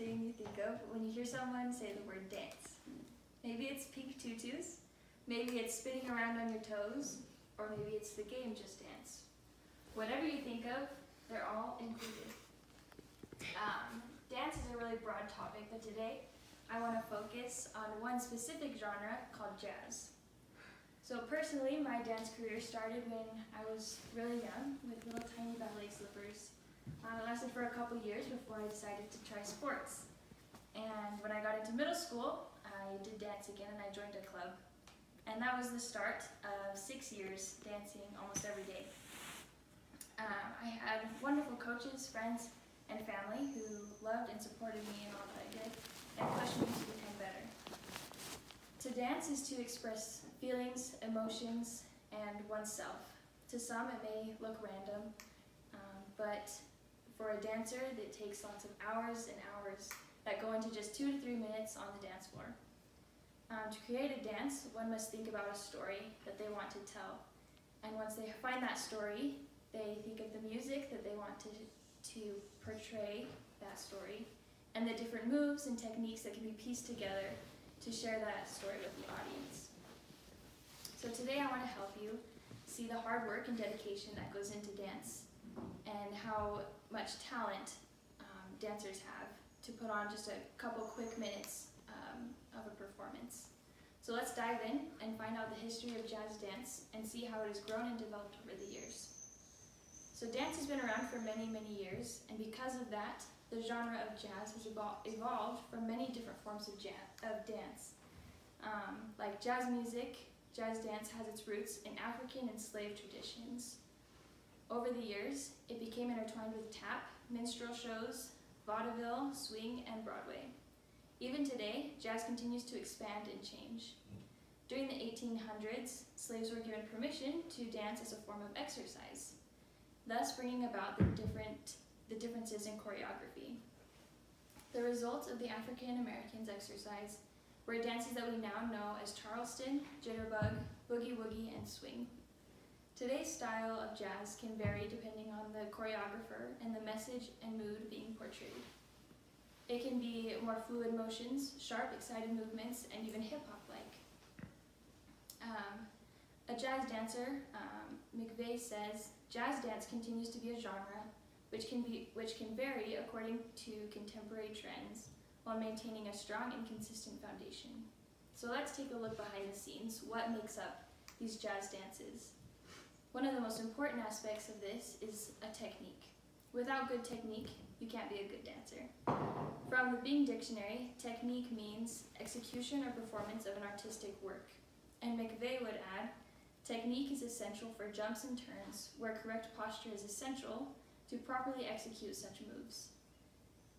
thing you think of when you hear someone say the word dance? Maybe it's pink tutus, maybe it's spinning around on your toes, or maybe it's the game Just Dance. Whatever you think of, they're all included. Dance is a really broad topic, but today I want to focus on one specific genre called jazz. So personally, my dance career started when I was really young with little tiny ballet slippers. It lasted for a couple years before I decided to try sports. And when I got into middle school, I did dance again and I joined a club. And that was the start of 6 years dancing almost every day. I had wonderful coaches, friends, and family who loved and supported me in all that I did and pushed me to become better. To dance is to express feelings, emotions, and oneself. To some it may look random, but for a dancer it takes lots of hours and hours that go into just 2 to 3 minutes on the dance floor. To create a dance, one must think about a story that they want to tell. And once they find that story, they think of the music that they want to portray that story, and the different moves and techniques that can be pieced together to share that story with the audience. So today I want to help you see the hard work and dedication that goes into dance and how much talent dancers have to put on just a couple quick minutes of a performance. So let's dive in and find out the history of jazz dance and see how it has grown and developed over the years. So dance has been around for many, many years, and because of that, the genre of jazz has evolved from many different forms of dance. Like jazz music, jazz dance has its roots in African and slave traditions. Over the years, it became intertwined with tap, minstrel shows, vaudeville, swing, and Broadway. Even today, jazz continues to expand and change. During the 1800s, slaves were given permission to dance as a form of exercise, thus bringing about the differences in choreography. The results of the African Americans' exercise were dances that we now know as Charleston, Jitterbug, Boogie Woogie, and Swing. Today's style of jazz can vary depending on the choreographer and the message and mood being portrayed. It can be more fluid motions, sharp, excited movements, and even hip-hop-like. A jazz dancer, McVeigh says, "Jazz dance continues to be a genre which can vary according to contemporary trends while maintaining a strong and consistent foundation." So let's take a look behind the scenes. What makes up these jazz dances? One of the most important aspects of this is a technique. Without good technique, you can't be a good dancer. From the Bing Dictionary, technique means execution or performance of an artistic work. And McVeigh would add, technique is essential for jumps and turns, where correct posture is essential to properly execute such moves.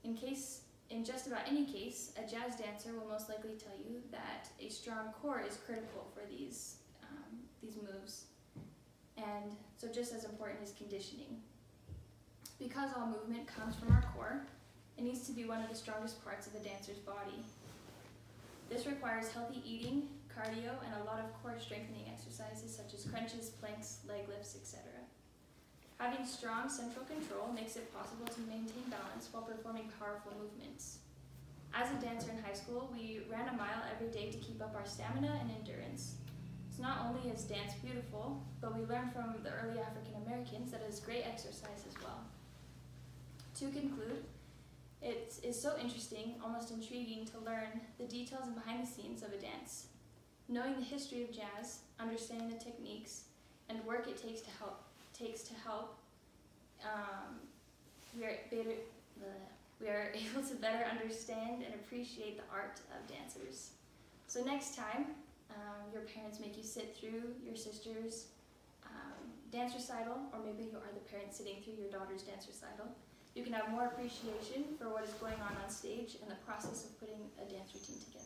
In just about any case, a jazz dancer will most likely tell you that a strong core is critical for these moves. And so just as important is conditioning. Because all movement comes from our core, it needs to be one of the strongest parts of a dancer's body. This requires healthy eating, cardio, and a lot of core strengthening exercises such as crunches, planks, leg lifts, etc. Having strong central control makes it possible to maintain balance while performing powerful movements. As a dancer in high school, we ran a mile every day to keep up our stamina and endurance. So not only is dance beautiful, but we learned from the early African Americans that it is great exercise as well. To conclude, it is so interesting, almost intriguing, to learn the details and behind the scenes of a dance. Knowing the history of jazz, understanding the techniques, and work it takes to help, we are able to better understand and appreciate the art of dancers. So next time, your parents make you sit through your sister's dance recital, or maybe you are the parent sitting through your daughter's dance recital, you can have more appreciation for what is going on stage and the process of putting a dance routine together.